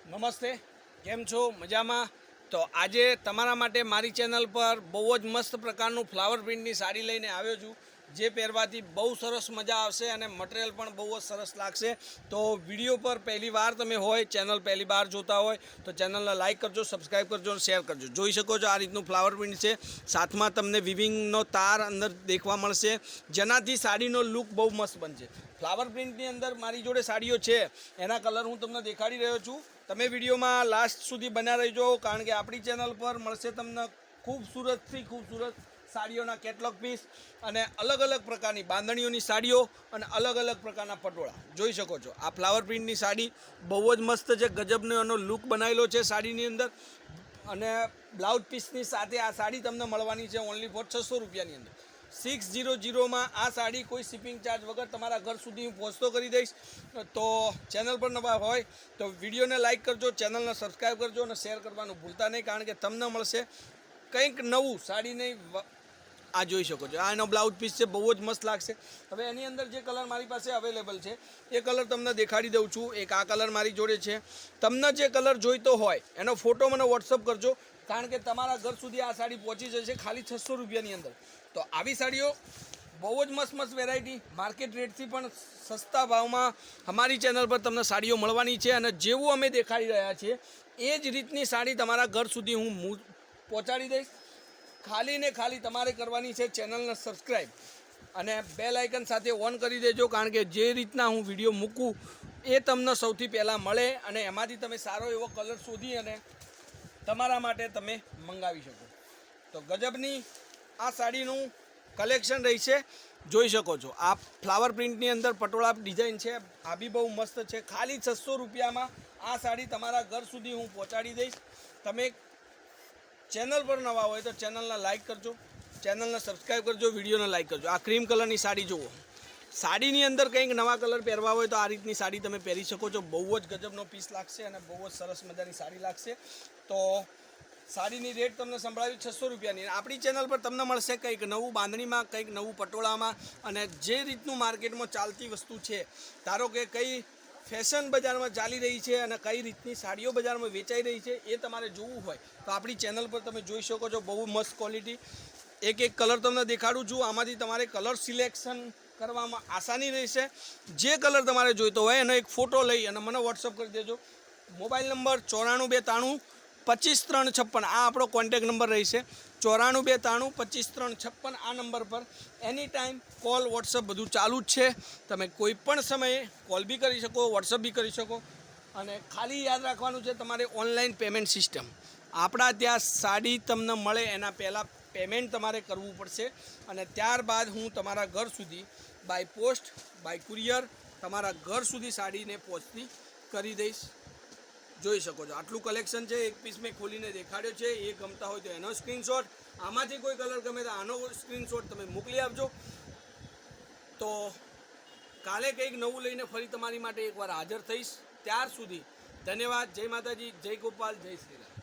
નમસ્તે, કેમ છો? મજામાં? તો આજે તમારા માટે મારી ચેનલ પર બહુ જ મસ્ત પ્રકારનું ફ્લાવર પ્રિન્ટની સાડી લઈને આવ્યો છું, જે પહેરવાથી બહુ સરસ મજા આવશે અને મટીરિયલ પણ બહુ જ સરસ લાગશે। તો વિડીયો પર પહેલી વાર તમે હોય, ચેનલ પહેલી વાર જોતા હોય તો ચેનલને લાઇક કરજો, સબસ્ક્રાઈબ કરજો અને શેર કરજો। જોઈ શકો છો આ રીતનું ફ્લાવર પ્રિન્ટ છે, સાથમાં તમને વિવિંગનો તાર અંદર દેખવા મળશે, જેનાથી સાડીનો લુક બહુ મસ્ત બનશે। ફ્લાવર પ્રિન્ટની અંદર મારી જોડે સાડીઓ છે, એના કલર હું તમને દેખાડી રહ્યો છું। તમે વિડીયોમાં લાસ્ટ સુધી બન્યા રહેજો, કારણ કે આપણી ચેનલ પર મળશે તમને ખૂબસૂરતથી ખૂબસૂરત સાડીઓના કેટલોગ પીસ અને અલગ અલગ પ્રકારની બાંધણીઓની સાડીઓ અને અલગ અલગ પ્રકારના પટોળા। જોઈ શકો છો આ ફ્લાવર પ્રિન્ટની સાડી બહુ જ મસ્ત છે, ગજબનો એનો લુક બનાવેલો છે સાડીની અંદર। અને બ્લાઉઝ પીસની સાથે આ સાડી તમને મળવાની છે ઓનલી ફોર 600 રૂપિયાની અંદર। 600માં આ સાડી કોઈ શિપિંગ ચાર્જ વગર તમારા ઘર સુધી હું પહોંચતો કરી દઈશ। તો ચેનલ પર નવા હોય તો વિડીયોને લાઇક કરજો, ચેનલને સબસ્ક્રાઈબ કરજો અને શેર કરવાનું ભૂલતા નહીં, કારણ કે તમને મળશે કંઈક નવું સાડી નહીં। આ જોઈ શકો છો, આ એનો બ્લાઉઝ પીસ છે, બહુ જ મસ્ત લાગશે। હવે એની અંદર જે કલર મારી પાસે અવેલેબલ છે એ કલર તમને દેખાડી દઉં છું। એક આ કલર મારી જોડે છે, તમને જે કલર જોઈતો હોય એનો ફોટો મને વોટ્સઅપ કરજો, કારણ કે તમારા ઘર સુધી આ સાડી પહોંચી જશે ખાલી 600 રૂપિયાની અંદર। તો આવી સાડીઓ બહુ જ મસ્ત મસ્ત વેરાયટી માર્કેટ રેટથી પણ સસ્તા ભાવમાં અમારી ચેનલ પર તમને સાડીઓ મળવાની છે, અને જેવું અમે દેખાડી રહ્યા છીએ એ જ રીતની સાડી તમારા ઘર સુધી હું પહોંચાડી દઈશ। ખાલી ને ખાલી તમારે કરવાની છે ચેનલને સબસ્ક્રાઈબ અને બેલ આઇકન સાથે ઓન કરી દેજો, કારણ કે જે રીતના હું વિડીયો મૂકું એ તમને સૌથી પહેલાં મળે અને એમાંથી તમે સારો એવો કલર શોધી અને તમારા માટે તમે મંગાવી શકો। તો ગજબની આ સાડીનું કલેક્શન રહી છે, જોઈ શકો છો। આ ફ્લાવર પ્રિન્ટની અંદર પટોળા ડિઝાઇન છે, આ બી બહુ મસ્ત છે। ખાલી 600 રૂપિયામાં આ સાડી તમારા ઘર સુધી હું પહોંચાડી દઈશ। તમે ચેનલ પર નવા હોય તો ચેનલને લાઇક કરજો, ચેનલને સબસ્ક્રાઈબ કરજો, વિડીયોને લાઇક કરજો। આ ક્રીમ કલરની સાડી જુઓ, સાડીની અંદર કંઈક નવા કલર પહેરવા હોય તો આ રીતની સાડી તમે પહેરી શકો છો। બહુ જ ગજબનો પીસ લાગશે અને બહુ જ સરસ મજાની સાડી લાગશે। તો સાડીની રેટ તમને સંભળાવી 600 રૂપિયાની। આપણી ચેનલ પર તમને મળશે કંઈક નવું બાંધણીમાં, કંઈક નવું પટોળામાં, અને જે રીતનું માર્કેટમાં ચાલતી વસ્તુ છે, ધારો કે કઈ ફેશન બજારમાં ચાલી રહી છે અને કઈ રીતની સાડીઓ બજારમાં વેચાઈ રહી છે એ તમારે જોવું હોય તો આપણી ચેનલ પર તમે જોઈ શકો છો। બહુ મસ્ત ક્વોલિટી, એક એક કલર તમને દેખાડું છું, આમાંથી તમારે કલર સિલેક્શન કરવામાં આસાની રહેશે। જે કલર તમારે જોઈતો હોય એનો એક ફોટો લઈ અને મને વોટ્સઅપ કરી દેજો। મોબાઈલ નંબર 94 293 25 356 આ આપણો કોન્ટેક નંબર રહેશે। 94 293 25 356 આ નંબર પર એની ટાઈમ કોલ, વોટ્સઅપ બધું ચાલુ જ છે। તમે કોઈ પણ સમયે કોલ બી કરી શકો, વોટ્સઅપ બી કરી શકો, અને ખાલી યાદ રાખવાનું છે તમારે ઓનલાઈન પેમેન્ટ સિસ્ટમ। આપણા ત્યાં સાડી તમને મળે એના પહેલાં પેમેન્ટ તમારે કરવું પડશે, અને ત્યારબાદ હું તમારા ઘર સુધી બાય પોસ્ટ, બાય કુરિયર તમારા ઘર સુધી સાડીને પહોંચતી કરી દઈશ। જોઈ શકો છો આટલું કલેક્શન છે। એક પીસ મેં ખોલીને દેખાડ્યો છે, એ ગમતા હોય તો એનો સ્ક્રીનશોટ, આમાંથી કોઈ કલર ગમે તો આનો સ્ક્રીનશોટ તમે મોકલી આપજો। તો કાલે કંઈક નવું લઈને ફરી તમારી માટે એકવાર હાજર થઈશ। ત્યાર સુધી ધન્યવાદ। જય માતાજી, જય ગોપાલ, જય શ્રી રામ।